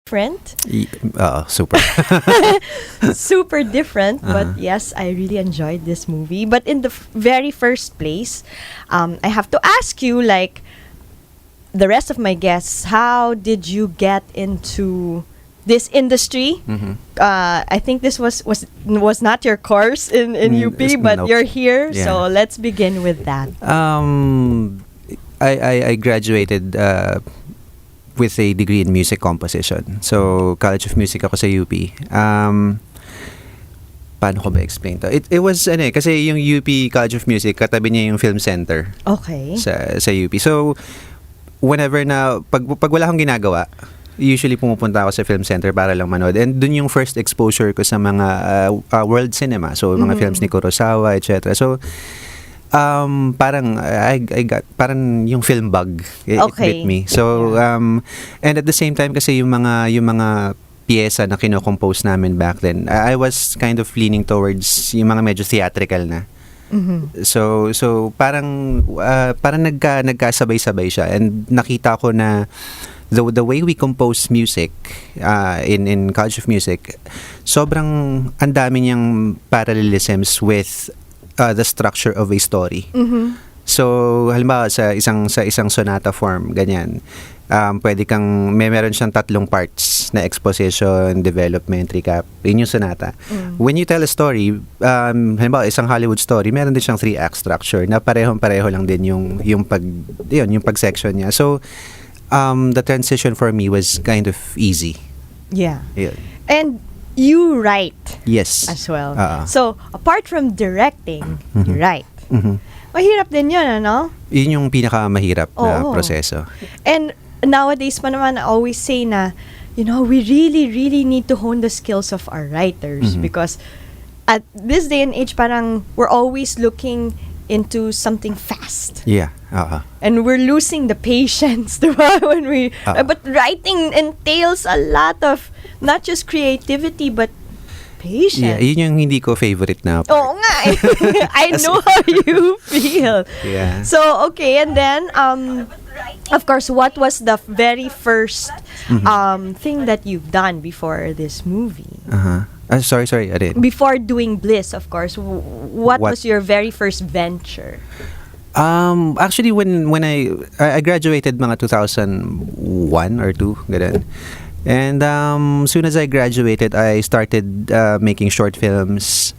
different. Super. Super different, but yes, I really enjoyed this movie. But in the very first place, I have to ask you, like the rest of my guests, how did you get into this industry? I think this was not your course in UP, but nope. you're here, Yeah. so let's begin with that. I graduated with a degree in music composition. So, College of Music ako sa UP. Paano ko ba explain to? It was, kasi yung UP College of Music, katabi niya yung film center Okay. sa UP. So, whenever pag wala akong ginagawa, usually pumupunta ako sa film center para lang manood. And dun yung first exposure ko sa mga world cinema. So, mga films ni Kurosawa, etc. So, parang I got parang yung film bug it Okay. bit me. So and at the same time kasi yung mga piyesa na kino-compose namin back then, I was kind of leaning towards yung mga medyo theatrical na. So parang nagkasabay-sabay siya, and nakita ko na the way we compose music in College of Music, sobrang ang dami niyang parallelisms with the structure of a story. So, halimbawa sa isang sonata form, ganyan. Pwede kang meron siyang 3 parts na exposition, development, recap. Yun yung sonata. When you tell a story, halimbawa isang Hollywood story, meron din siyang 3-act structure na parehong-pareho lang din yung pag-section niya. So, the transition for me was kind of easy. Yeah. Yun. And you write Yes. as well. So, apart from directing, you write. Mahirap din yun, ano? yun yung pinakamahirap na Oo. proseso. And nowadays pa naman, I always say na, we really, really need to hone the skills of our writers, because at this day and age, parang we're always looking into something fast. Yeah. And we're losing the patience, diba? When but writing entails a lot of not just creativity, but patience. Yeah, yun yung hindi ko favorite na part. Oo nga eh. I know how you feel. Yeah. So, okay, and then, of course, what was the very first thing that you've done before this movie? Sorry, I didn't. Before doing Bliss, of course, what was your very first venture? Actually, when I graduated mga 2001 or 2, ganun. And soon as I graduated, I started making short films.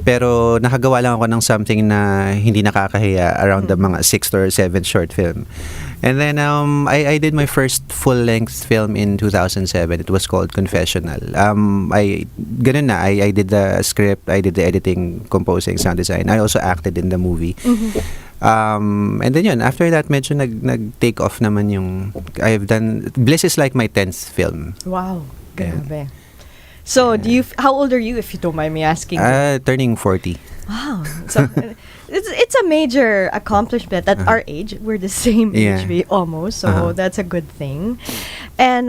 Pero nakagawa lang ako ng something na hindi nakakahiya, around the mga 6th or 7th short film. And then I did my first full-length film in 2007. It was called Confessional. I did the script, I did the editing, composing, sound design. I also acted in the movie. And then yun, after that, medyo nag-take off naman yung, I've done, Bliss is like my 10th film. Wow, grabe. So, how old are you, if you don't mind me asking? Turning 40. Wow. So, it's a major accomplishment. At our age, we're the same age, almost. So, that's a good thing. And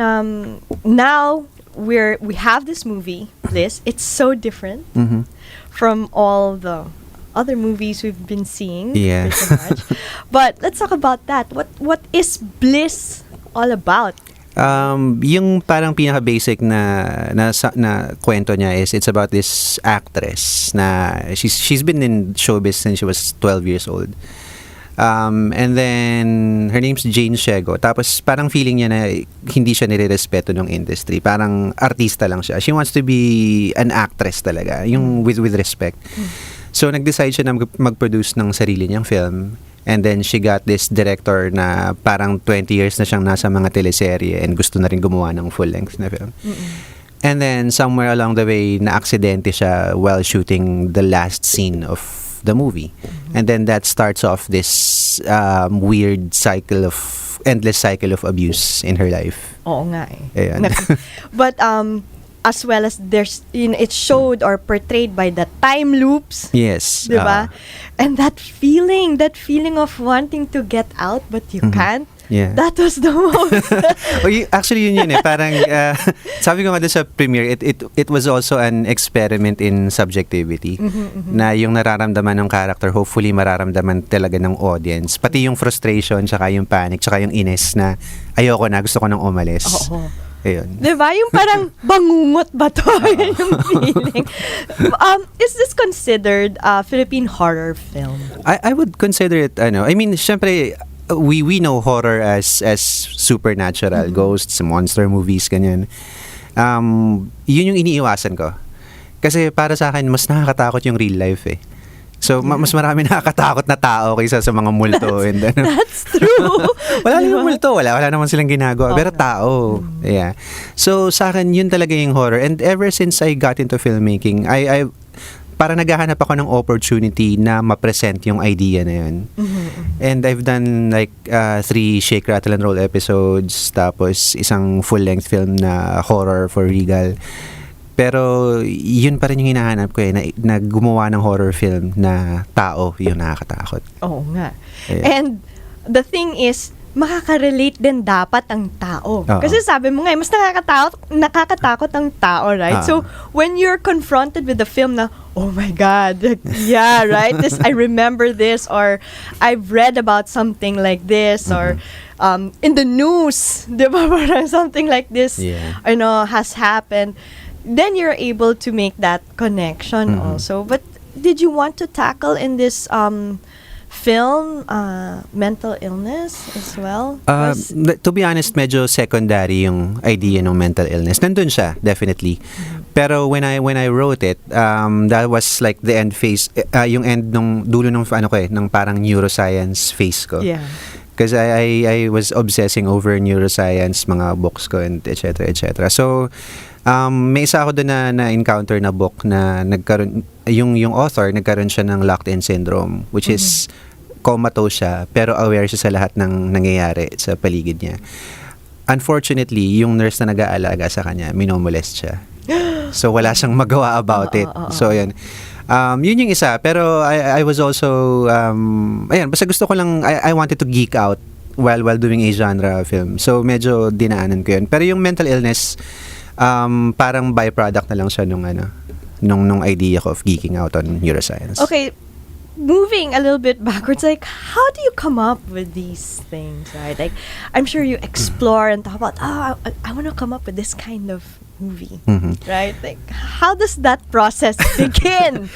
now, we have this movie, Bliss. It's so different from all the other movies we've been seeing. Yeah. Pretty much. But let's talk about that. What is Bliss all about? Yung parang pinaka-basic na kwento niya is it's about this actress na she's been in showbiz since she was 12 years old. And then her name's Jane Shego. Tapos parang feeling niya na hindi siya nire-respeto ng industry. Parang artista lang siya. She wants to be an actress talaga, yung with respect. So nag-decide siya na mag-produce ng sarili niyang film. And then she got this director na parang 20 years na siyang nasa mga teleserye and gusto na rin gumawa ng full-length na film. And then somewhere along the way, na-aksidente siya while shooting the last scene of the movie. And then that starts off this weird endless cycle of abuse in her life. Oo nga eh. Ayan. But as well as there's it's showed or portrayed by the time loops. Yes. Diba? And that feeling of wanting to get out but you can't. Yeah. That was the most. Actually, yun eh. Parang, sabi ko nga doon sa premiere, it was also an experiment in subjectivity. Na yung nararamdaman ng character, hopefully mararamdaman talaga ng audience. Pati yung frustration, tsaka yung panic, tsaka yung inis na ayoko na, gusto ko nang umalis. Ayun. Diba? Yung parang bangungot ba to? Yan yung feeling. Is this considered a Philippine horror film? I would consider it, I mean, syempre, we know horror as supernatural, ghosts, monster movies, ganyan. Yun yung iniiwasan ko. Kasi para sa akin, mas nakakatakot yung real life eh. So, mas marami nakakatakot na tao kaysa sa mga multo. That's true. Wala lang yung multo. Wala naman silang ginagawa. Pero tao. Yeah. So, sa akin, yun talaga yung horror. And ever since I got into filmmaking, I para naghahanap ako ng opportunity na ma-present yung idea na yun. And I've done like 3 Shake, Rattle, and Roll episodes, tapos isang full-length film na horror for Regal. Pero yun pa rin yung hinahanap ko na gumawa ng horror film na tao yung nakakatakot. Oo nga. Yeah. And the thing is, makaka-relate din dapat ang tao. Oo. Kasi sabi mo nga, mas nakakatakot ang tao, right? So, when you're confronted with the film na, oh my God, yeah, right? I remember this, or I've read about something like this, or in the news, di ba? Parang something like this, has happened. Then you're able to make that connection also. But did you want to tackle in this film mental illness as well? To be honest, medyo secondary yung idea ng mental illness. Nandun siya, definitely. Pero when I wrote it, that was like the end phase, yung end nung dulo ng ng parang neuroscience phase ko. Yeah. Because I was obsessing over neuroscience, mga books ko, and etc. etc. So, may isa ako doon na encounter na book na nagkaroon, yung author, nagkaroon siya ng locked-in syndrome, which is comatose siya, pero aware siya sa lahat ng nangyayari sa paligid niya. Unfortunately, yung nurse na nag-aalaga sa kanya, minomolest siya. So, wala siyang magawa about it. So, yun. Yun yung isa. Pero I was also, ayan, basta gusto ko lang, I wanted to geek out while doing a genre film. So, medyo dinaanan ko yun. Pero yung mental illness, parang byproduct na lang siya nung idea ko of geeking out on neuroscience. Okay, moving a little bit backwards, like, how do you come up with these things, right? Like, I'm sure you explore and talk about, I want to come up with this kind of movie, right? Like, how does that process begin?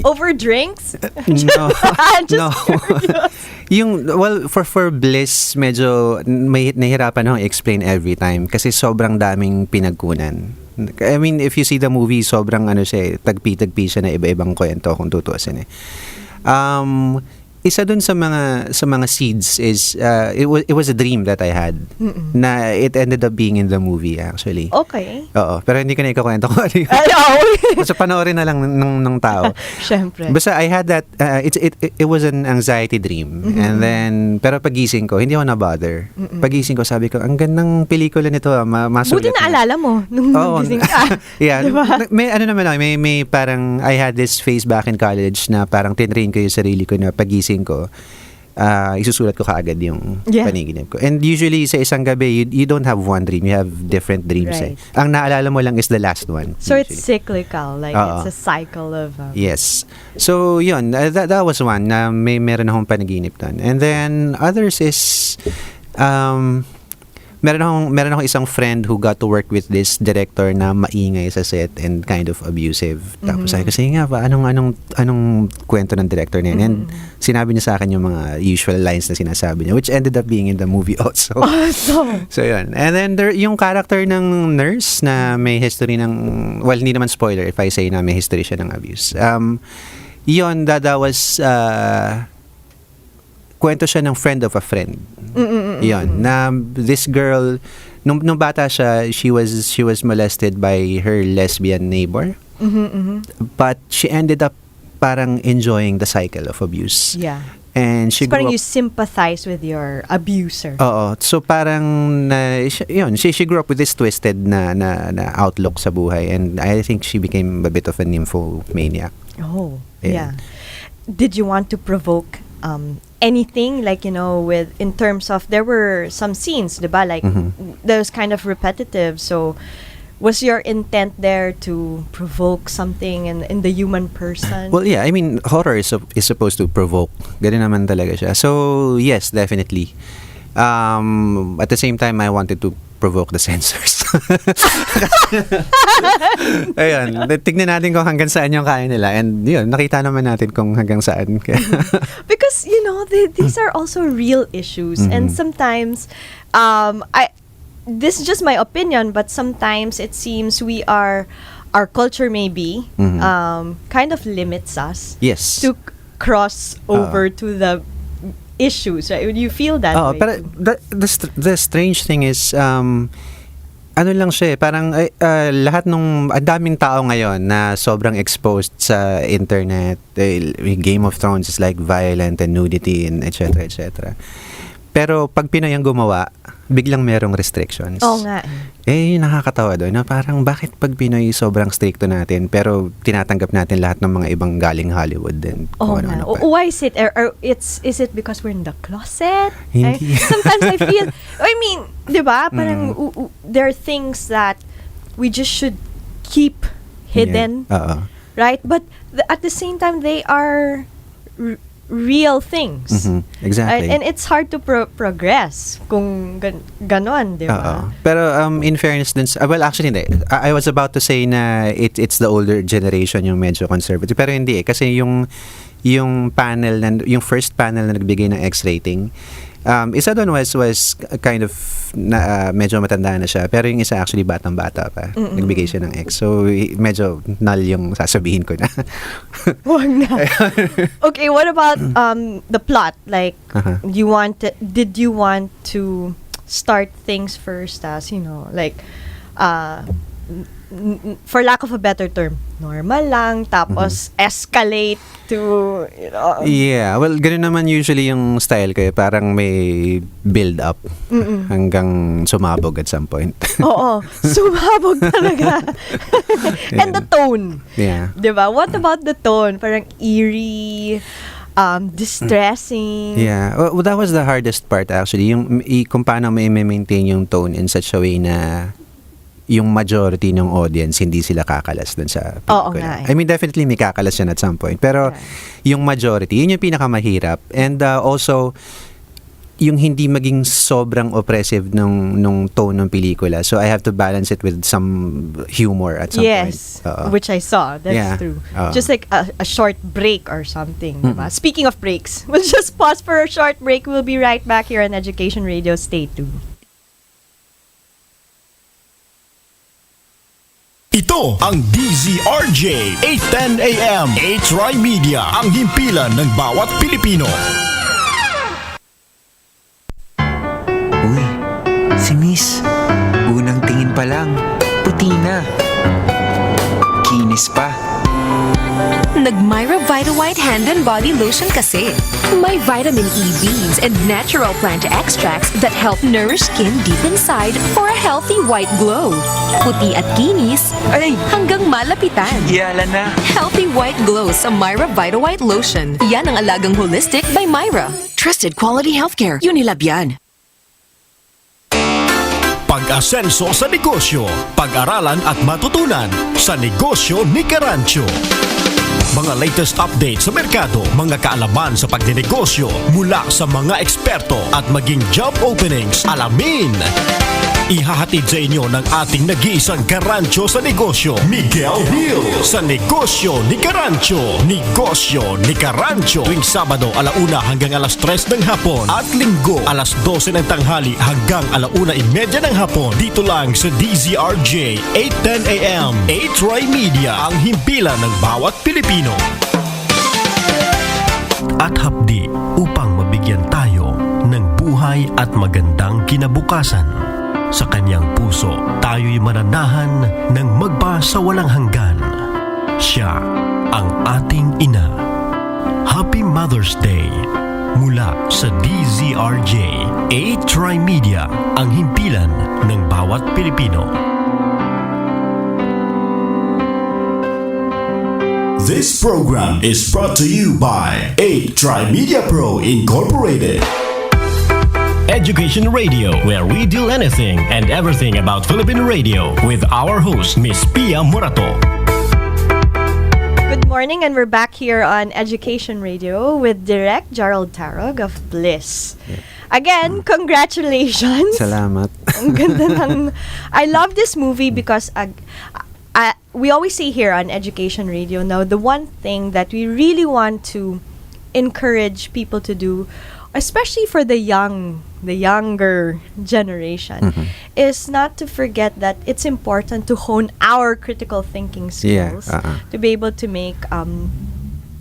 Over drinks? No. I'm just No. curious. For Bliss, medyo may nahirapan akong explain every time kasi sobrang daming pinagkunan. I mean, if you see the movie, sobrang tagpi-tagpi siya na iba-ibang kwento kung tutuusin eh. Isa dun sa mga seeds is it was a dream that I had na it ended up being in the movie actually. Okay. Oo, pero hindi ko na ikakwento ko ano yun. Basta panoorin na lang ng tao. Syempre. Basta I had that it was an anxiety dream. And then pero pagising ko, hindi ako na bother. Pagising ko, sabi ko, ang gandang pelikula nito, masulit. Buti na alala mo nung gising ka. Yeah. Diba? May may parang I had this phase back in college na parang tinrain ko yung sarili ko na pagising ko, isusulat ko kaagad yung panaginip ko. And usually sa isang gabi, you don't have one dream, you have different dreams. Right. Ang naalala mo lang is the last one. So usually. it's cyclical, like it's a cycle of yes. So yun, that was one na meron akong panaginip doon. And then others is meron akong isang friend who got to work with this director na maingay sa set and kind of abusive. Tapos sabi ko, sige nga ba, anong kwento ng director na yun? And sinabi niya sa akin yung mga usual lines na sinasabi niya, which ended up being in the movie also. Awesome! So yun. And then yung character ng nurse na may history ng, well, hindi naman spoiler if I say na may history siya ng abuse. Yun, that was kwento siya ng friend of a friend. Yun, na this girl, nung bata siya, she was molested by her lesbian neighbor. But she ended up parang enjoying the cycle of abuse. Yeah. And she So parang grew you sympathize with your abuser. Oo. So parang she grew up with this twisted na outlook sa buhay, and I think she became a bit of a nymphomaniac. Oh, yeah. Did you want to provoke anything, like, with in terms of, there were some scenes, diba, like those kind of repetitive, so was your intent there to provoke something in the human person? Well, yeah, I mean, horror is supposed to provoke. Ganun naman talaga siya. So yes, definitely. At the same time, I wanted to provoke the censors. Ayun, tignan natin kung hanggang saan yung kaya nila. And yun, nakita naman natin kung hanggang saan. Because, these are also real issues. And sometimes, this is just my opinion, but sometimes it seems our culture maybe kind of limits us Yes. to cross over to the issues, right? Would you feel that way? Pero the strange thing is, ano lang siya parang lahat ang daming tao ngayon na sobrang exposed sa internet. Game of Thrones is like violent and nudity and etc. etc. Pero pag Pinoy ang gumawa, biglang merong restrictions. Oo nga. Nakakatawa doon na parang bakit pag Pinoy sobrang stricto natin pero tinatanggap natin lahat ng mga ibang galing Hollywood din. Oh, why is it? Or is it because we're in the closet? Hindi. Sometimes I feel, di ba? Parang there are things that we just should keep hidden. Yeah. Right? But at the same time, they are real things. Exactly. And it's hard to progress kung ganon, di ba? Pero in fairness din, well actually hindi. I was about to say na it's the older generation yung medyo conservative. Pero hindi kasi yung first panel na nagbigay ng X rating, isa doon was kind of medyo matanda na siya, pero yung isa actually batang-bata pa. Nagbigay siya ng X. So medyo null yung sasabihin ko na. Wag na. Okay, what about the plot? Like, did you want to start things first as, like, for lack of a better term, normal lang, tapos escalate to, Yeah, well, ganun naman usually yung style ko parang may build up hanggang sumabog at some point. Oo, sumabog talaga. And the tone. Yeah. Diba? What about the tone? Parang eerie, distressing. Yeah, well, that was the hardest part actually, yung kung paano may maintain yung tone in such a way na yung majority ng audience hindi sila kakalas dun sa pelikula. I mean, definitely may kakalas yan at some point. Pero yung majority, yun yung pinakamahirap. And also, yung hindi maging sobrang oppressive nung tone ng pelikula. So I have to balance it with some humor at some point. Yes, which I saw. That's true. Just like a short break or something. Diba? Speaking of breaks, we'll just pause for a short break. We'll be right back here on Education Radio. Stay tuned. Ito ang DZRJ 810 AM H-Rai Media, ang himpilan ng bawat Pilipino. Uy, si Miss, unang tingin pa lang, puti na. Kinis pa. Nag-Myra Vita-White Hand and Body Lotion kasi. May vitamin E beads and natural plant extracts that help nourish skin deep inside for a healthy white glow. Puti at kinis, hanggang malapitan. Yala na. Healthy white glow sa Myra Vita-White Lotion. Yan ang alagang holistic by Myra. Trusted quality healthcare. Unilab yan. Pag-asenso sa negosyo, pag-aralan at matutunan sa Negosyo ni Carancio. Mga latest updates sa merkado, mga kaalaman sa pagdinegosyo mula sa mga eksperto at maging job openings, alamin. Ihahatid sa inyo ng ating nag-iisang Carancio sa negosyo, Miguel Hill, sa Negosyo ni Carancio. Negosyo ni Carancio, tuwing Sabado 1:00 hanggang 3:00 ng hapon at Linggo 12:00 ng tanghali hanggang 1:30 ng hapon. Dito lang sa DZRJ 810 AM H-Rai Media, ang himpilan ng bawat Pilipino. At hapdi upang mabigyan tayo ng buhay at magandang kinabukasan. Sa kanyang puso, tayo'y mananahan ng magba sa walang hanggan. Siya ang ating ina. Happy Mother's Day mula sa DZRJ H-Rai Media, ang himpilan ng bawat Pilipino. This program is brought to you by H-Rai Media Pro Incorporated. Education Radio, where we do anything and everything about Philippine radio with our host, Miss Pia Morato. Good morning, and we're back here on Education Radio with Direct Gerald Tarog of Bliss. Again, congratulations. Salamat. Ang ganda ng... I love this movie because we always say here on Education Radio now, the one thing that we really want to encourage people to do, especially for the younger generation, is not to forget that it's important to hone our critical thinking skills to be able to make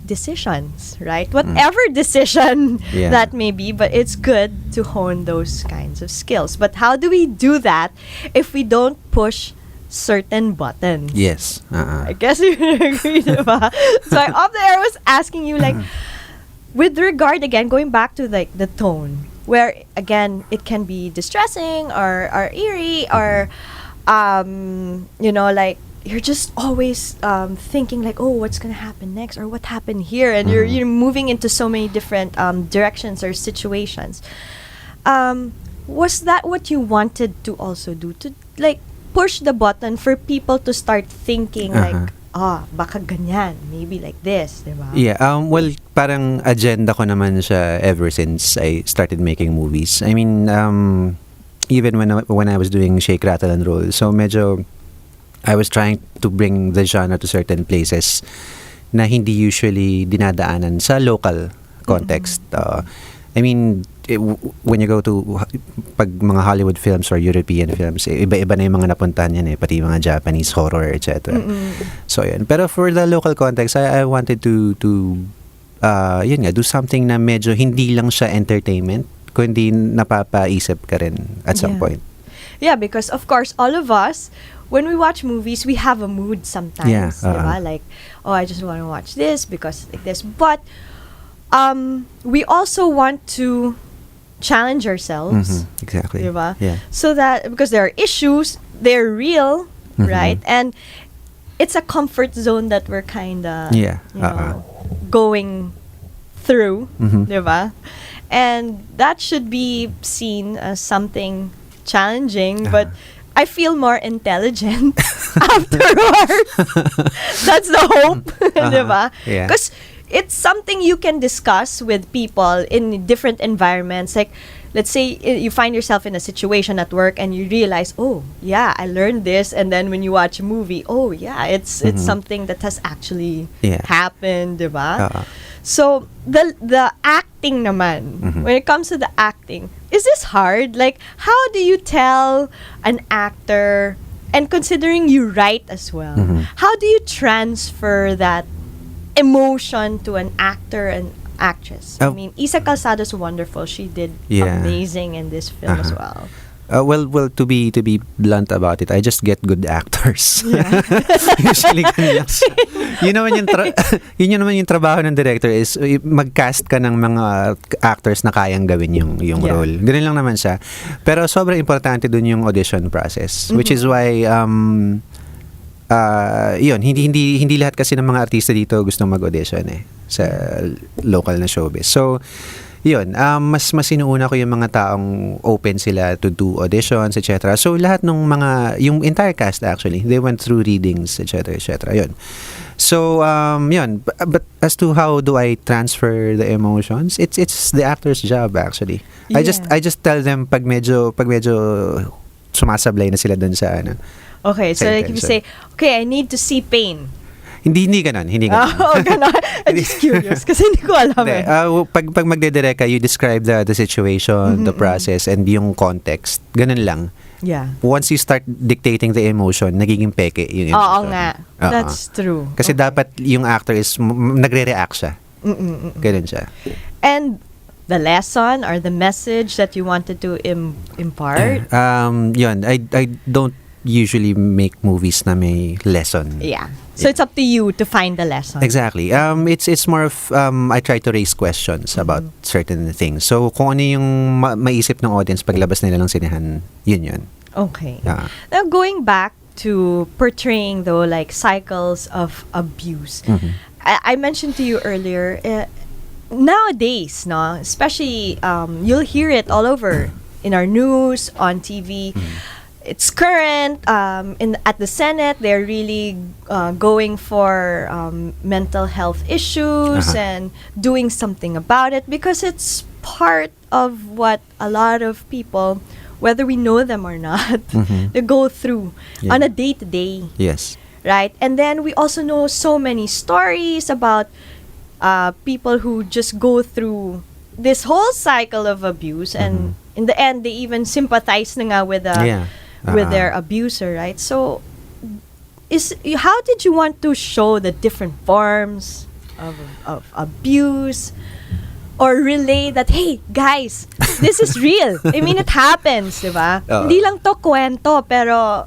decisions, right? Whatever decision that may be, but it's good to hone those kinds of skills. But how do we do that if we don't push certain buttons? Yes. I guess you agree, diba? So off the air, I was asking you, like, with regard, again, going back to like the tone, where again it can be distressing or eerie or like you're just always thinking like, oh, what's gonna happen next or what happened here, and you're moving into so many different directions or situations. Was that what you wanted to also do, to like push the button for people to start thinking like, baka ganyan, maybe like this, diba? Yeah, well, parang agenda ko naman siya ever since I started making movies. I mean, even when I was doing Shake, Rattle, and Roll, so medyo I was trying to bring the genre to certain places na hindi usually dinadaanan sa local context. I mean, when you go to pag mga Hollywood films or European films, iba-iba na yung mga napuntahan yan pati mga Japanese horror, etc. So yun. Pero for the local context, I wanted to yun nga, do something na medyo hindi lang siya entertainment, kundi napapaisip ka rin at some point. Yeah, because of course, all of us, when we watch movies, we have a mood sometimes. Diba? Like, oh, I just want to watch this because like this. But we also want to challenge ourselves. Exactly. Diba? Yeah. So that, because there are issues, they're real, right? And it's a comfort zone that we're kind of, going through, diba? And that should be seen as something challenging, but I feel more intelligent afterwards. That's the hope, diba? Yeah. Because it's something you can discuss with people in different environments. Like, let's say you find yourself in a situation at work and you realize, oh, yeah, I learned this. And then when you watch a movie, oh, yeah, it's something that has actually happened, diba? So, the acting naman, when it comes to the acting, is this hard? Like, how do you tell an actor, and considering you write as well, how do you transfer that emotion to an actor and actress? I mean, Isa Calzado's wonderful. She did amazing in this film as well. Well, to be blunt about it, I just get good actors. Usually, yun naman yung trabaho ng director is mag-cast ka ng mga actors na kayang gawin yung role. Ganun lang naman siya. Pero sobrang importante dun yung audition process, which is why yun, hindi lahat kasi ng mga artista dito gustong mag-audition sa local na showbiz. So yun, mas inuuna ko yung mga taong open sila to do auditions, etc. So lahat ng yung entire cast actually, they went through readings, etc. Yun. So yun, but as to how do I transfer the emotions, it's the actor's job actually. I just tell them pag medyo sumasablay na sila dun sa Okay, so like if you say, okay, I need to see pain. Hindi ganun. Ganun. I'm just curious kasi hindi ko alam Pag magdedirect ka, you describe the situation, the process, and yung context. Ganun lang. Yeah. Once you start dictating the emotion, nagiging peke yung emotion. Oo nga. That's true. Kasi dapat yung actor is nagre-react siya. Ganun siya. And the lesson or the message that you wanted to impart? Yun, I don't usually make movies na may lesson. Yeah. So it's up to you to find the lesson. Exactly. It's more of I try to raise questions about certain things. So kung ano yung maisip ng audience paglabas nila ng sinehan, yun. Okay. Now going back to portraying though like cycles of abuse. I mentioned to you earlier nowadays, no, especially you'll hear it all over in our news, on TV. It's current. At the Senate, they're really going for mental health issues and doing something about it because it's part of what a lot of people, whether we know them or not, they go through Yeah. on a day-to-day, Yes. right? And then we also know so many stories about people who just go through this whole cycle of abuse, and in the end, they even sympathize na nga with Yeah. with their abuser, right? So, how did you want to show the different forms of abuse, or relay that, hey, guys, this is real. I mean, it happens, di ba? Oo. Hindi lang to kwento, pero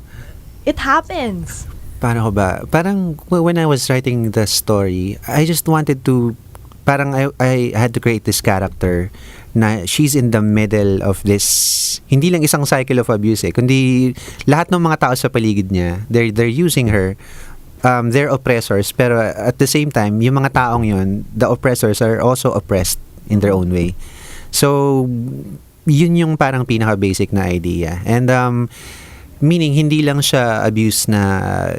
it happens. Paano ko ba? Parang when I was writing the story, I just wanted to, parang I had to create this character na she's in the middle of this, hindi lang isang cycle of abuse kundi lahat ng mga tao sa paligid niya, they're using her, they're oppressors, pero at the same time, yung mga taong yun, the oppressors are also oppressed in their own way. So, yun yung parang pinaka-basic na idea. And, meaning, hindi lang siya abuse na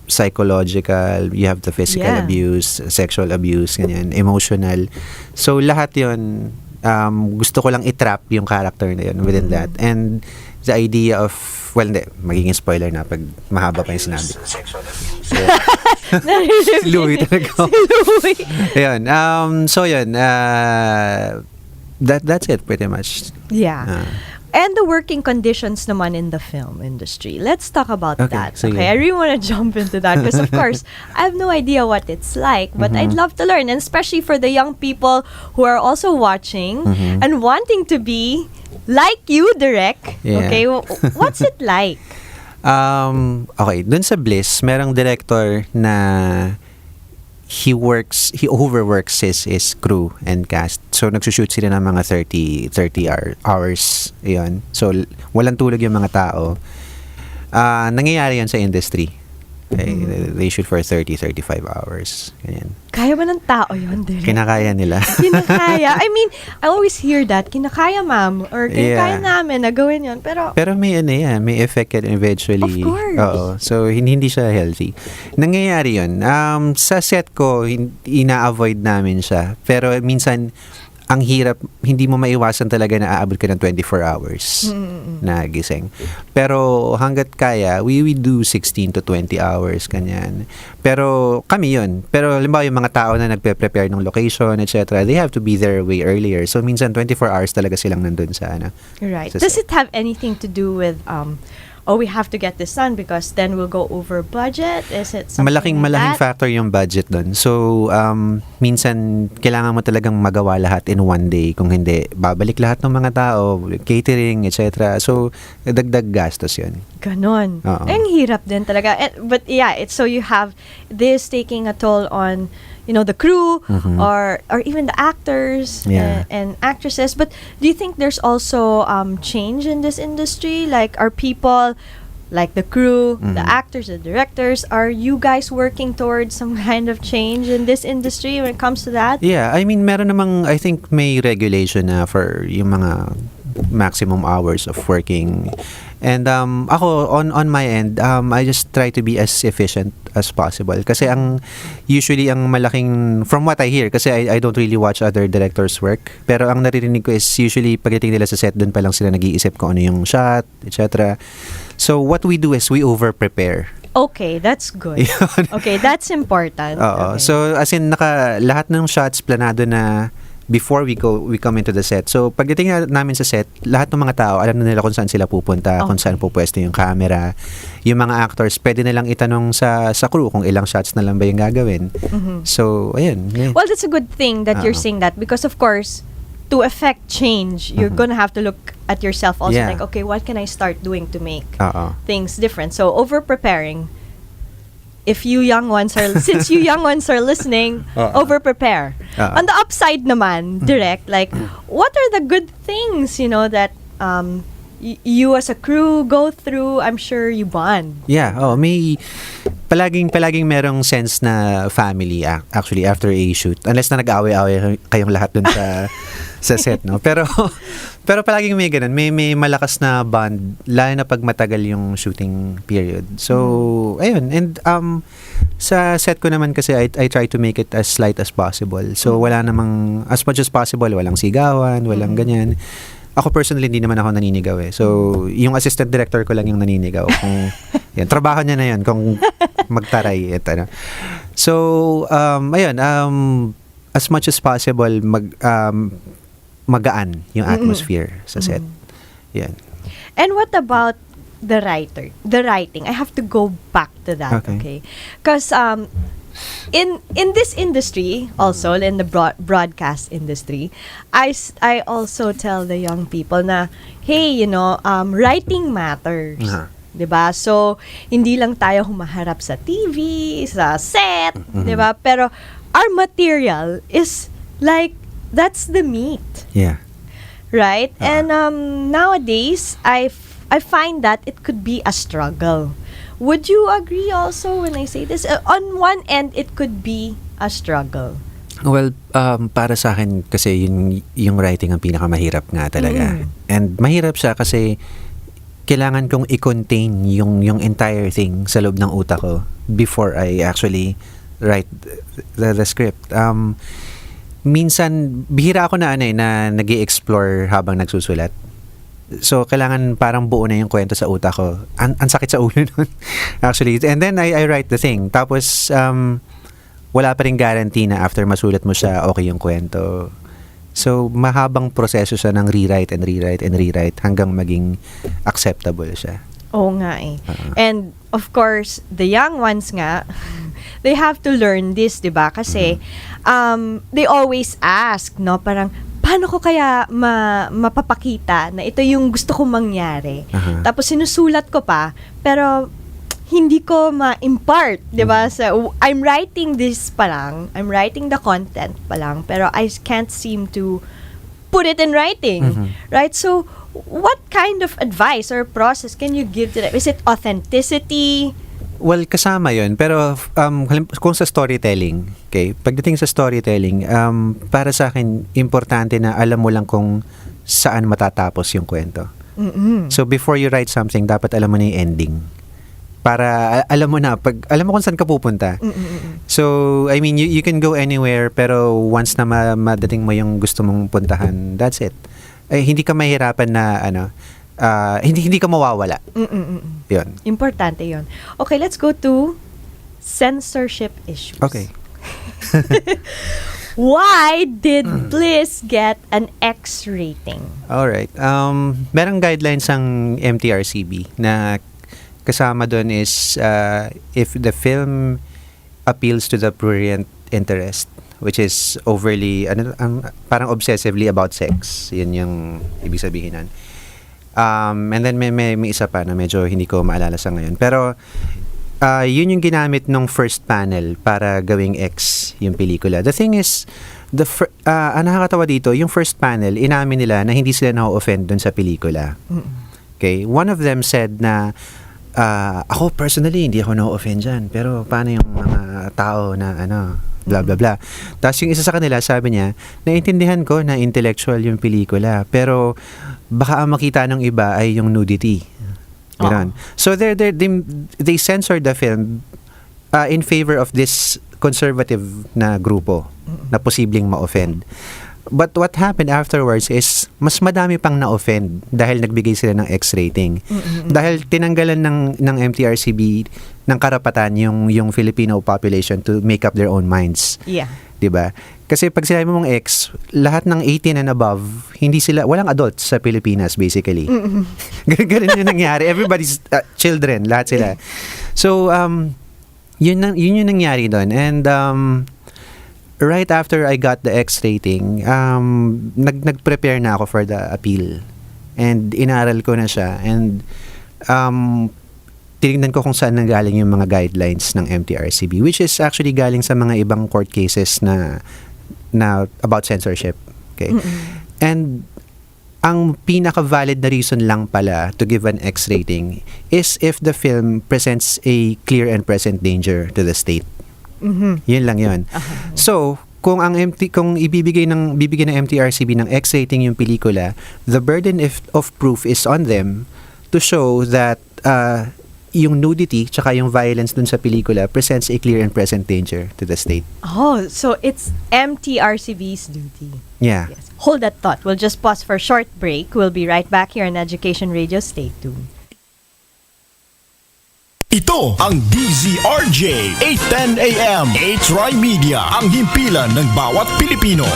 psychological, you have the physical Yeah. abuse, sexual abuse, ganyan, emotional. So, lahat yun, gusto ko lang i-trap yung character na yun within that. And the idea of, well, hindi, magiging spoiler na pag mahaba pa yung sinabi. Si Louie talaga. Louie. Ayun, so yun, that's it pretty much. Yeah. And the working conditions naman in the film industry. Let's talk about Okay, that. sige. Okay, I really want to jump into that because, of course, I have no idea what it's like, but I'd love to learn, and especially for the young people who are also watching and wanting to be like you, Direk. Yeah. Okay, what's it like? Okay, dun sa Bliss, merong director na he overworks his crew and cast. So, nagsushoot sila ng mga 30 hours. Yun. So, walang tulog yung mga tao. Nangyayari yan sa industry. They shoot for 30-35 hours. Ganyan. Kaya ba ng tao yun, Direk? Kinakaya nila. Kinakaya. I mean, I always hear that. Kinakaya, ma'am. Or kinakaya Yeah. namin na gawin yun. Pero, Pero may may effect yan eventually. Of course. Oo. So, hindi siya healthy. Nangyayari yun. Sa set ko, ina-avoid namin siya. Pero minsan, ang hirap, hindi mo maiwasan talaga na aabot ka ng 24 hours na gising. Pero hanggat kaya, we do 16 to 20 hours, kanyan. Pero kami yun. Pero halimbawa yung mga tao na nagpe-prepare ng location, etc., they have to be there way earlier. So minsan 24 hours talaga silang nandun sa right. sa Does set. it have anything to do with, we have to get this done because then we'll go over budget? Is it something Malaking like that? factor yung budget doon. So, minsan, kailangan mo talagang magawa lahat in one day. Kung hindi, babalik lahat ng mga tao, catering, etc. So, dagdag gastos yun. Ganon. Oo. Ang hirap din talaga. But yeah, it's so you have this taking a toll on, the crew or even the actors Yeah. and actresses. But do you think there's also change in this industry? Like, are people, like the crew, the actors, the directors, are you guys working towards some kind of change in this industry when it comes to that? Yeah, I mean, meron namang, I think may regulation na for yung mga maximum hours of working. And ako, on my end, I just try to be as efficient as possible. Kasi usually ang malaking, from what I hear, kasi I don't really watch other directors' work, pero ang naririnig ko is usually pagdating nila sa set, dun pa lang sila nag-iisip kung ano yung shot, etc. So what we do is we over-prepare. Okay, that's good. Okay, that's important. Oo. Okay. So as in lahat ng shots planado na before we come into the set. So pagdating namin sa set, lahat ng mga tao alam na nila kung saan sila pupunta, kung saan pupwesto yung camera. Yung mga actors, pwede nilang itanong sa crew kung ilang shots na lang ba yung gagawin. So ayun. Yeah. Well, that's a good thing that you're saying that because, of course, to affect change, you're gonna have to look at yourself also, Yeah. like, okay, what can I start doing to make Oo. things different? So, over-preparing. If you young ones are, since you young ones are listening, over-prepare. On the upside naman, direct, like, what are the good things, that you as a crew go through? I'm sure you bond. Yeah, may palaging merong sense na family actually after a shoot. Unless na nag-away-away kayong lahat dun sa set, no? Pero palaging may ganun. May malakas na bond lalo na pag matagal yung shooting period. So, ayun. And Sa set ko naman kasi I try to make it as light as possible. So wala namang, as much as possible, walang sigawan, walang ganyan. Ako personally, hindi naman ako naninigaw eh. So, yung assistant director ko lang yung naninigaw. Kung, yan, trabaho niya na yan kung magtaray. Ano. So, ayun, as much as possible, magaan yung atmosphere sa set. Yan. And what about the writing? I have to go back to that, okay? Because in this industry, also in the broadcast industry, I also tell the young people na, hey, writing matters. 'Di ba? So, hindi lang tayo humaharap sa TV, sa set, 'di ba? Pero our material is like, that's the meat. Yeah. Right? And nowadays, I find that it could be a struggle. Would you agree also when I say this? On one end, it could be a struggle. Well, para sa akin kasi yung writing ang pinakamahirap nga talaga. And mahirap siya kasi kailangan kong i-contain yung entire thing sa loob ng utak ko before I actually write the script. Minsan, bihira ako na nag-i-explore habang nagsusulat. So, kailangan parang buo na yung kwento sa utak ko. Ang sakit sa ulo nun, actually. And then, I write the thing. Tapos, wala pa rin guarantee na after masulat mo siya, okay yung kwento. So, mahabang proseso siya ng rewrite and rewrite and rewrite hanggang maging acceptable siya. Oo nga eh. And, of course, the young ones nga, they have to learn this, di ba? Kasi, they always ask, no? Parang, paano ko kaya mapapakita na ito yung gusto kong mangyari? Tapos sinusulat ko pa, pero hindi ko ma-impart, di ba? So, I'm writing this pa lang, I'm writing the content pa lang, pero I can't seem to put it in writing, right? So, what kind of advice or process can you give to them? Is it authenticity? Well, kasama yun. Pero kung sa storytelling, okay, pagdating sa storytelling, para sa akin, importante na alam mo lang kung saan matatapos yung kwento. So, before you write something, dapat alam mo na yung ending. Para alam mo na, alam mo kung saan ka pupunta. So, I mean, you can go anywhere, pero once na madating mo yung gusto mong puntahan, that's it. Hindi ka mahirapan na, hindi ka mawawala. Yun. Importante yun. Okay, let's go to censorship issues. Okay. Why did Bliss get an X rating? Alright. Merong guidelines ang MTRCB na kasama doon is if the film appeals to the prurient interest, which is overly, parang obsessively about sex. Yun yung ibig sabihin nun. And then may isa pa na medyo hindi ko maalala sa ngayon. Pero yun yung ginamit nung first panel para gawing X yung pelikula. The thing is, ang nakakatawa dito, yung first panel, inamin nila na hindi sila na-offend dun sa pelikula. Okay? One of them said na, ako personally, hindi ako na-offend dyan. Pero paano yung mga tao na blah blah blah. Tapos yung isa sa kanila, sabi niya, naintindihan ko na intellectual yung pelikula, pero baka ang makita ng iba ay yung nudity. Gano'n. So they censored the film in favor of this conservative na grupo na posibleng ma-offend. But what happened afterwards is mas madami pang na-offend dahil nagbigay sila ng X rating. Dahil tinanggalan ng MTRCB ng karapatan yung Filipino population to make up their own minds. Yeah. 'Di ba? Kasi pag sinabi mong X, lahat ng 18 and above, walang adults sa Pilipinas basically. Ganun yung nangyari. Everybody's children, lahat sila. So yun yung nangyari doon. And right after I got the X rating, nag-prepare na ako for the appeal. And inaral ko na siya. And tinignan ko kung saan nanggaling yung mga guidelines ng MTRCB, which is actually galing sa mga ibang court cases na about censorship. Okay? And ang pinaka-valid na reason lang pala to give an X rating is if the film presents a clear and present danger to the state. Yun lang yun. So, kung bibigyan ng MTRCB ng X rating yung pelikula, the burden of proof is on them to show that yung nudity tsaka yung violence dun sa pelikula presents a clear and present danger to the state. Oh, so it's MTRCB's duty. Yeah. Yes. Hold that thought. We'll just pause for a short break. We'll be right back here on Education Radio. Stay tuned. Ito ang DZRJ 810 AM A-Try Media, ang himpilan ng bawat Pilipino.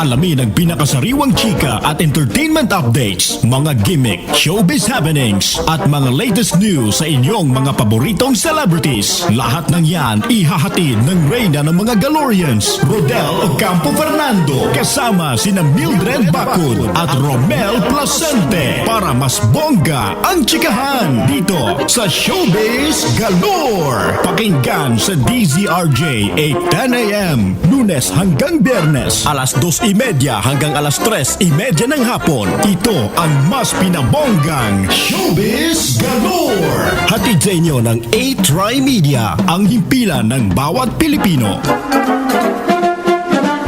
Alamin ang pinakasariwang chika at entertainment updates, mga gimmick, showbiz happenings, at mga latest news sa inyong mga paboritong celebrities. Lahat ng yan ihahatid ng reyna ng mga Galorians, Rodel Ocampo Fernando, kasama sina Mildred Bacud at Romel Placente para mas bongga ang chikahan dito sa Showbiz Galore. Pakinggan sa DZRJ 8:10 AM, Lunes hanggang Biyernes, alas 2:30 hanggang alas 3:30 ng hapon. Ito ang mas pinabonggang Showbiz Galore. Hatid sa inyo ng A-Try Media, ang himpilan ng bawat Pilipino.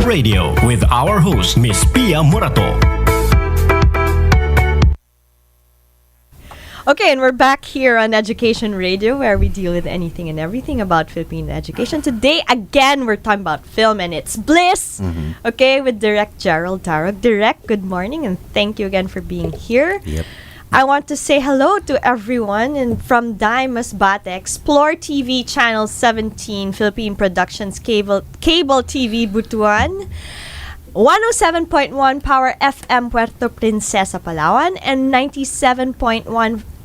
Radio with our host, Miss Pia Morato. Okay, and we're back here on Education Radio, where we deal with anything and everything about Filipino education. Today, again, we're talking about film and its bliss. Okay, with Direct Gerald Tarog. Direct, good morning, and thank you again for being here. Yep. I want to say hello to everyone and from Dime Masbate, Explore TV Channel 17, Philippine Productions Cable TV Butuan, 107.1 Power FM Puerto Princesa, Palawan, and 97.1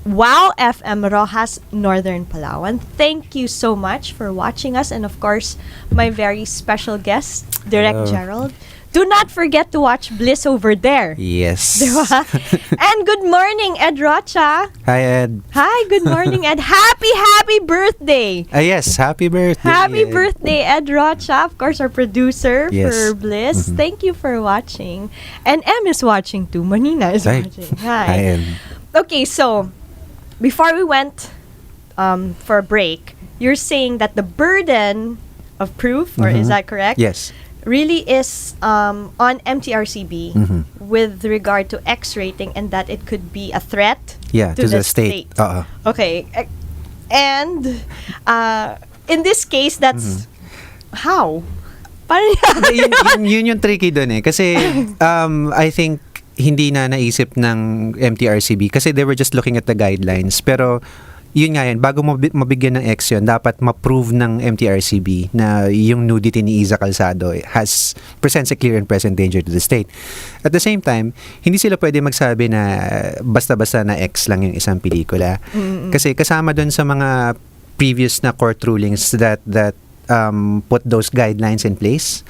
Wow FM Rojas, Northern Palawan. Thank you so much for watching us, and of course, my very special guest, Direct Hello. Gerald. Do not forget to watch Bliss over there. Yes. Diba? And good morning, Ed Rocha. Hi, Ed. Hi, good morning, Ed. Happy birthday. Yes, happy birthday. Happy Ed. birthday, Ed Rocha, of course, our producer Yes. for Bliss. Thank you for watching. And M is watching too. Manina is Hi. watching. Hi, Hi. Ed. Okay, so before we went for a break, you're saying that the burden of proof, or is that correct? Yes. Really is on MTRCB with regard to X rating, and that it could be a threat Yeah, to the state. Oo. Okay. And in this case, that's how? Paano yun yung tricky dun eh. Kasi I think hindi na naisip ng MTRCB kasi they were just looking at the guidelines. Pero yun nga yan, bago mabigyan ng X yun, dapat ma-prove ng MTRCB na yung nudity ni Iza Calzado presents a clear and present danger to the state. At the same time, hindi sila pwede magsabi na basta-basta na X lang yung isang pelikula. Kasi kasama dun sa mga previous na court rulings that put those guidelines in place.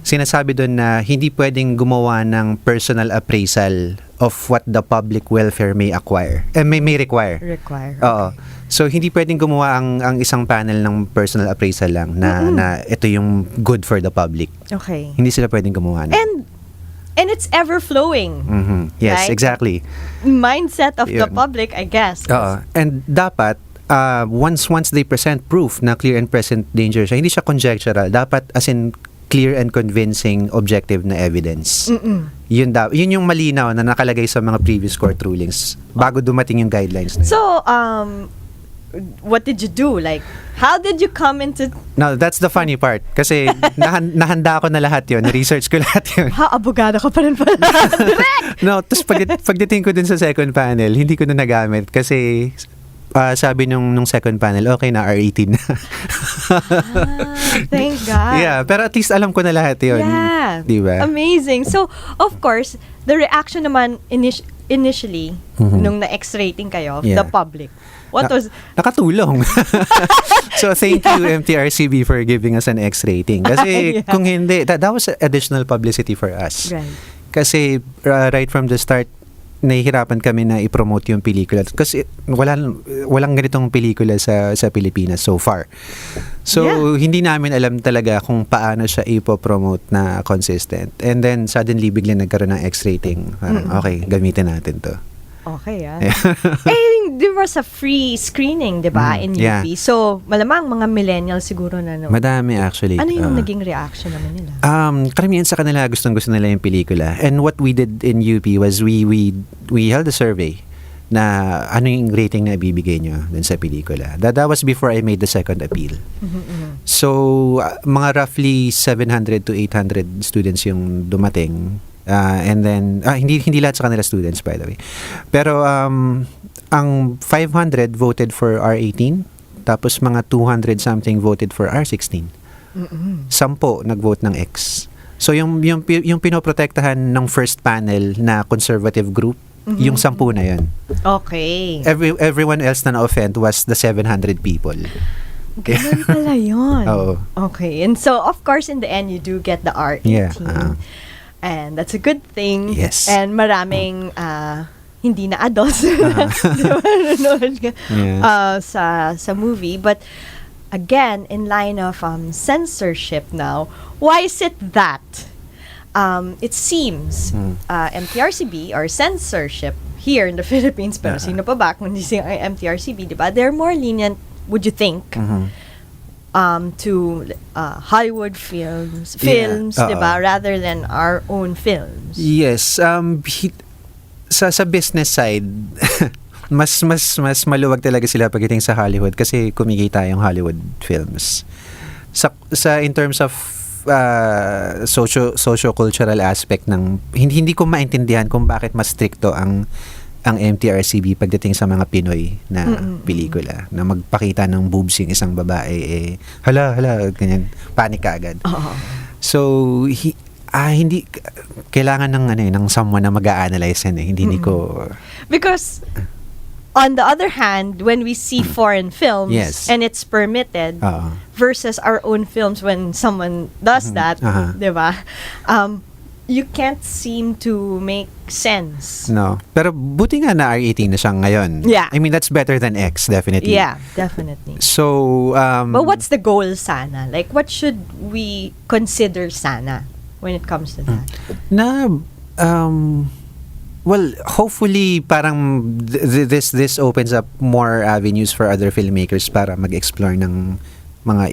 Sinasabi doon na hindi pwedeng gumawa ng personal appraisal of what the public welfare may acquire. May require. Oo. So hindi pwedeng gumawa ang isang panel ng personal appraisal lang na ito yung good for the public. Okay. Hindi sila pwedeng gumawa na. And it's ever flowing. Yes, right? exactly. Mindset of the Yun. public, I guess. Oo. And dapat once they present proof na clear and present danger siya, hindi siya conjectural. Dapat as in clear and convincing objective na evidence. Yun yung malinaw na nakalagay sa mga previous court rulings bago dumating yung guidelines na yun. So, what did you do? Like, how did you come into... Now, that's the funny part. Kasi nahanda ko na lahat yun. Research ko lahat yun. abogado ka pa rin pala. Direct! No, tapos pagdating ko dun sa second panel, hindi ko na nagamit kasi sabi nung second panel, okay na, R18 na. Thank God. Yeah, pero at least alam ko na lahat yun. Yeah. Diba? Amazing. So, of course, the reaction naman initially, nung na-X rating kayo, Yeah. the public, what was... Nakatulong. So, thank you, MTRCB, for giving us an X rating. Kasi, Yeah. kung hindi, that was additional publicity for us. Right. Kasi, right from the start, nahihirapan kami na i-promote yung pelikula. Kasi, walang ganitong pelikula sa Pilipinas so far. So, hindi namin alam talaga kung paano siya ipopromote na consistent. And then, suddenly, biglang nagkaroon ng X rating. Parang, okay, gamitin natin to. Okay, there was a free screening, di ba, in UP. yeah. So, malamang mga millennials siguro na Madami, actually. Ano yung naging reaction naman nila? Karamihan sa kanila, gustong-gusto nila yung pelikula. And what we did in UP was we held a survey na ano yung rating na ibibigay nyo dun sa pelikula. That was before I made the second appeal. So, mga roughly 700 to 800 students yung dumating. And then, hindi lahat sa kanila students, by the way. Pero, ang 500 voted for R18, tapos mga 200 something voted for R16. 10 nag-vote ng X. So, yung pinoprotektahan ng first panel na conservative group, yung 10 na yun. Okay. Everyone else na na-offend was the 700 people. Ganun pala yun. Oo. Okay. And so, of course, in the end, you do get the R18. Yeah. And that's a good thing. Yes. And maraming hindi na adults di ba, nanonood ka, Yes. sa movie. But again, in line of censorship now, why is it that it seems MTRCB or censorship here in the Philippines, pero sino pa ba kung hindi si MTRCB, di ba? They're more lenient, would you think, to Hollywood films, di ba, rather than our own films. Yes, sa business side, mas maluwag talaga sila pagdating sa Hollywood kasi kumikita yung Hollywood films. Sa in terms of socio-cultural aspect ng hindi ko maintindihan kung bakit mas stricto ang MTRCB pagdating sa mga Pinoy na pelikula na magpakita ng boobs yung isang babae hala ganyan, panic agad. So hindi kailangan ng someone na mag-a-analyze yan hindi ko because on the other hand, when we see foreign films and it's permitted versus our own films when someone does that, di ba? You can't seem to make sense. No. Pero buti nga na R18 na siya ngayon. Yeah. I mean, that's better than X, definitely. Yeah, definitely. So, but what's the goal sana? Like, what should we consider sana when it comes to that? Well, hopefully, parang this opens up more avenues for other filmmakers para mag-explore ng mga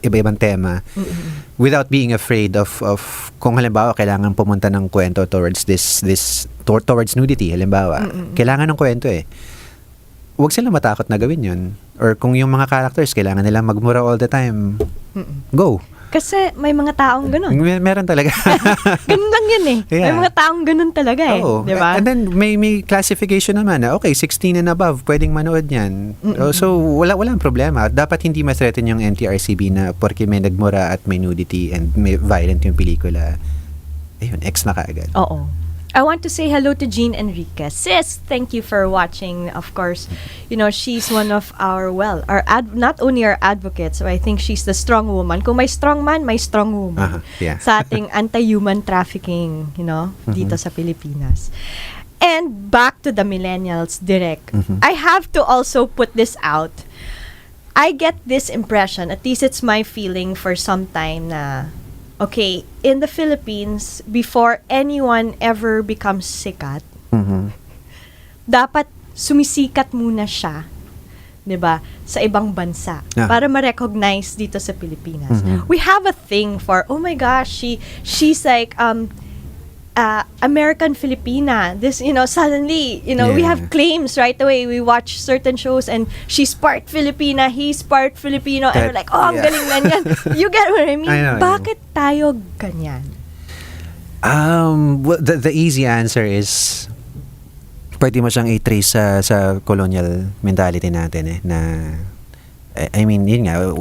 iba-ibang tema without being afraid of kung halimbawa kailangan pumunta ng kwento towards towards nudity halimbawa kailangan ng kwento huwag sila matakot na gawin yun or kung yung mga characters kailangan nila magmura all the time go. Kasi may mga taong ganun. Meron talaga. Ganun lang yun Yeah. May mga taong ganun talaga Oo. di ba? And then may classification naman na okay, 16 and above pwedeng manood yan. So walang problema. Dapat hindi ma-threaten yung NTRCB na porque may nagmura at may nudity and may violent yung pelikula. Ayun, X na kaagad. Oo. I want to say hello to Jean Enriquez. Sis, thank you for watching. Of course, she's one of our not only our advocates, so I think she's the strong woman. Kung may strong man, may strong woman. Yeah. Sa ating anti-human trafficking, dito sa Pilipinas. And back to the millennials, direct. I have to also put this out. I get this impression, at least it's my feeling for some time na okay, in the Philippines, before anyone ever becomes sikat, dapat sumisikat muna siya, 'di ba, sa ibang bansa para ma-recognize dito sa Pilipinas. We have a thing for, oh my gosh, she's like American Filipina. This, suddenly, we have claims right away. We watch certain shows and she's part Filipina, he's part Filipino, and we're like, oh, ang galing na yan. You get what I mean? I know. Bakit tayo ganyan? Well, the easy answer is pwede mo siyang i-trace sa colonial mentality natin na I mean, yun nga,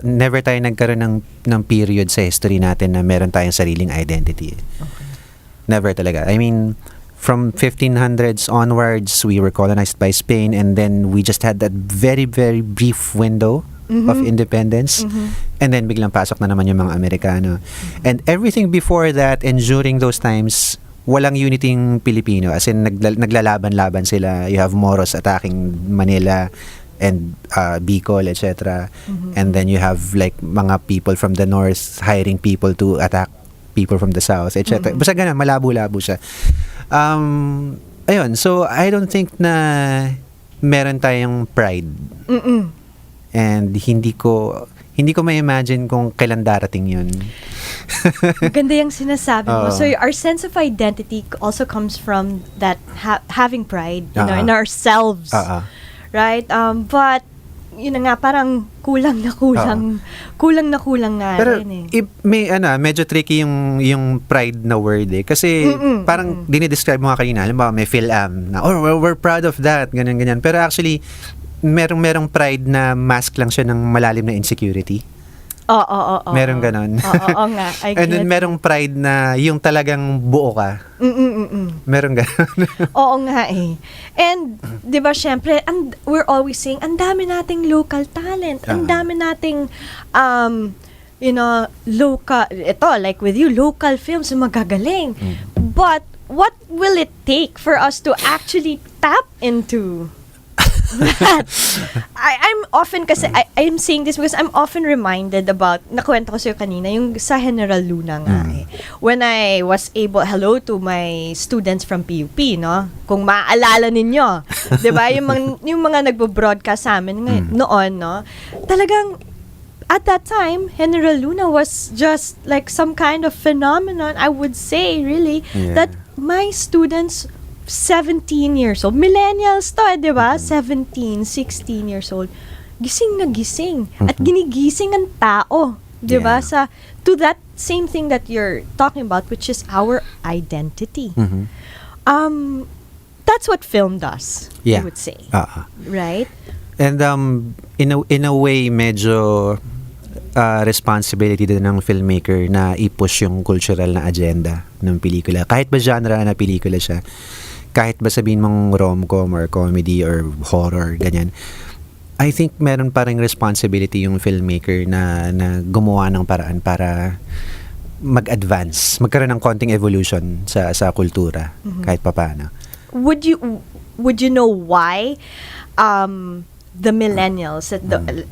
never tayo nagkaroon ng period sa history natin na meron tayong sariling identity. Okay. Never talaga. I mean, from 1500s onwards, we were colonized by Spain, and then we just had that very, very brief window of independence. And then biglang pasok na naman yung mga Amerikano. And everything before that and during those times, walang unity yung Pilipino. As in, naglalaban-laban sila. You have Moros attacking Manila and Bicol, etc. And then you have like mga people from the north hiring people to attack people from the south, etc. Basta ganun, malabo-labo siya. Ayun, so I don't think na meron tayong pride. And hindi ko ma-imagine kung kailan darating yun. Ganda yung sinasabi mo. Oo. So our sense of identity also comes from that having pride, in ourselves. Right? But yun na nga, parang kulang na kulang nga Pero rin eh. medyo tricky yung pride na word eh. Kasi parang dinidescribe mo nga kanina, halimbawa may PhilAm na, we're proud of that, ganyan. Pero actually, merong pride na mask lang siya ng malalim na insecurity. Oo. Merong ganon. Oo nga. And then merong pride na yung talagang buo ka. Merong ganon. Oo nga eh. And, di ba, syempre, we're always saying, ang dami nating local talent. Ang dami nating, like with you, local films, magagaling. But, what will it take for us to actually tap into that? I'm often, kasi I'm saying this because I'm often reminded about, nakwento ko sa'yo kanina, yung sa General Luna nga eh. When I was hello to my students from PUP, no? Kung maaalala ninyo, di ba? Yung mga nagbo-broadcast sa amin noon, no? Talagang, at that time, General Luna was just like some kind of phenomenon, I would say, really, that my students 17 years old. Millennials to, di ba? 17, 16 years old. Gising na gising. At ginigising ang tao. Di ba? To that same thing that you're talking about, which is our identity. That's what film does, I would say. Right? And in a way, medyo responsibility din ng filmmaker na i-push yung cultural na agenda ng pelikula. Kahit ba genre na pelikula siya, kahit ba sabihin mong rom-com or comedy or horror, ganyan, I think meron pa ring responsibility yung filmmaker na gumawa ng paraan para mag-advance, magkaroon ng konting evolution sa kultura, kahit papaano. Would you know why the millennials,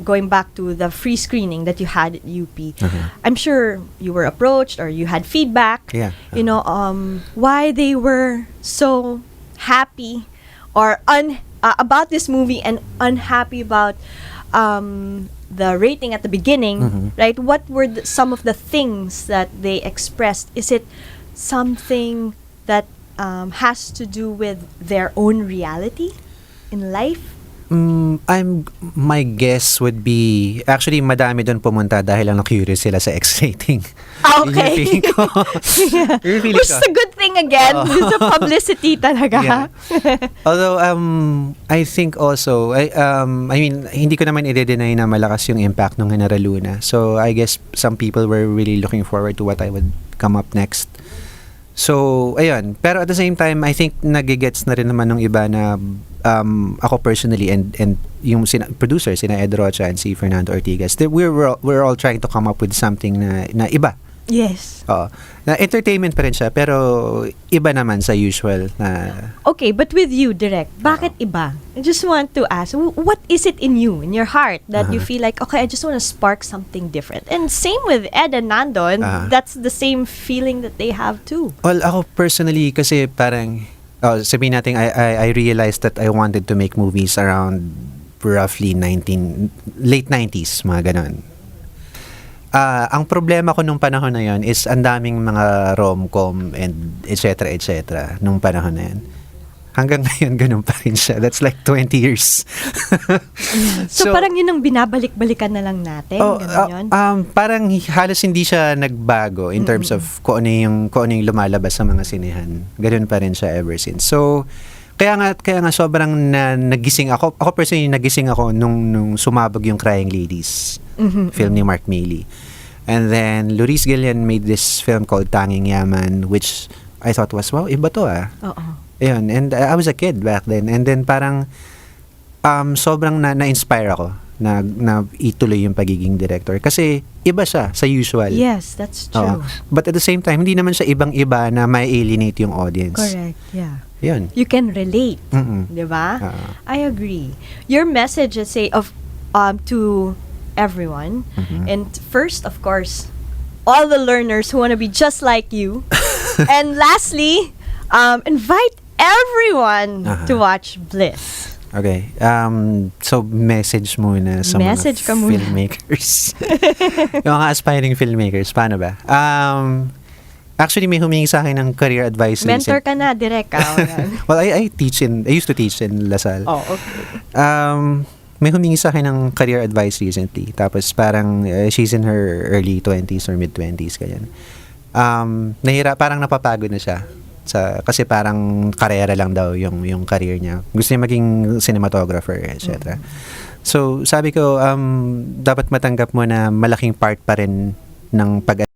going back to the free screening that you had at UP, I'm sure you were approached or you had feedback, why they were so happy or about this movie and unhappy about the rating at the beginning, right? What were some of the things that they expressed? Is it something that has to do with their own reality in life? My guess would be, actually, madami doon pumunta dahil lang na-curious sila sa X-rating. Okay. Yun yung feeling ko. Which is a good thing again. It's a publicity talaga. Although, I think also, I mean, hindi ko naman i-deny na malakas yung impact ng General Luna. So, I guess some people were really looking forward to what I would come up next. So, ayun. Pero at the same time, I think nagigets na rin naman ng iba na ako personally and yung producer, sina Ed Rocha and si Fernando Ortigas, we're all trying to come up with something na iba. Yes. Na entertainment pa rin siya, pero iba naman sa usual na... Okay, but with you, Direk, bakit iba? I just want to ask, what is it in you, in your heart, that you feel like, okay, I just want to spark something different? And same with Ed and Nando, and that's the same feeling that they have too. Well, ako personally, kasi parang, sabihin natin, I realized that I wanted to make movies around roughly late 90s, mga ganon. Ang problema ko nung panahon na yon is ang daming mga rom-com and etc. nung panahon na yon. Hanggang ngayon, ganun pa rin siya. That's like 20 years. So parang yun ang binabalik-balikan na lang natin? Ganun yun? Parang halos hindi siya nagbago in terms of kung ano yung lumalabas sa mga sinehan. Ganun pa rin siya ever since. So, kaya nga sobrang nagising ako. Ako personally, nagising ako nung sumabog yung Crying Ladies film ni Mark Mealy. And then, Luis Gillian made this film called Tanging Yaman, which I thought was, wow, iba to ah. Oo. Ayun, and I was a kid back then. And then parang sobrang na-inspire ako na ituloy yung pagiging director. Kasi iba siya sa usual. Yes, that's Oo. true. But at the same time, hindi naman siya ibang-iba na may alienate yung audience. Correct, yeah. Yun. You can relate, Mm-mm. 'di ba? Oo. I agree. Your message is say of to everyone, and first, of course, all the learners who want to be just like you, and lastly, invite everyone to watch Bliss. Okay. So, message muna sa Message ka mga muna. filmmakers. Yung mga aspiring filmmakers. Paano ba? Actually, may humingi sa akin ng career advice. Mentor ka na, direct. Well, I used to teach in Lasal. Oh, okay. May humingi sa akin ng career advice recently. Tapos parang she's in her early 20s or mid 20s ganyan. Parang napapagod na siya. Kasi parang karera lang daw yung career niya. Gusto niya maging cinematographer, etc. So, sabi ko, dapat matanggap mo na malaking part pa rin ng pag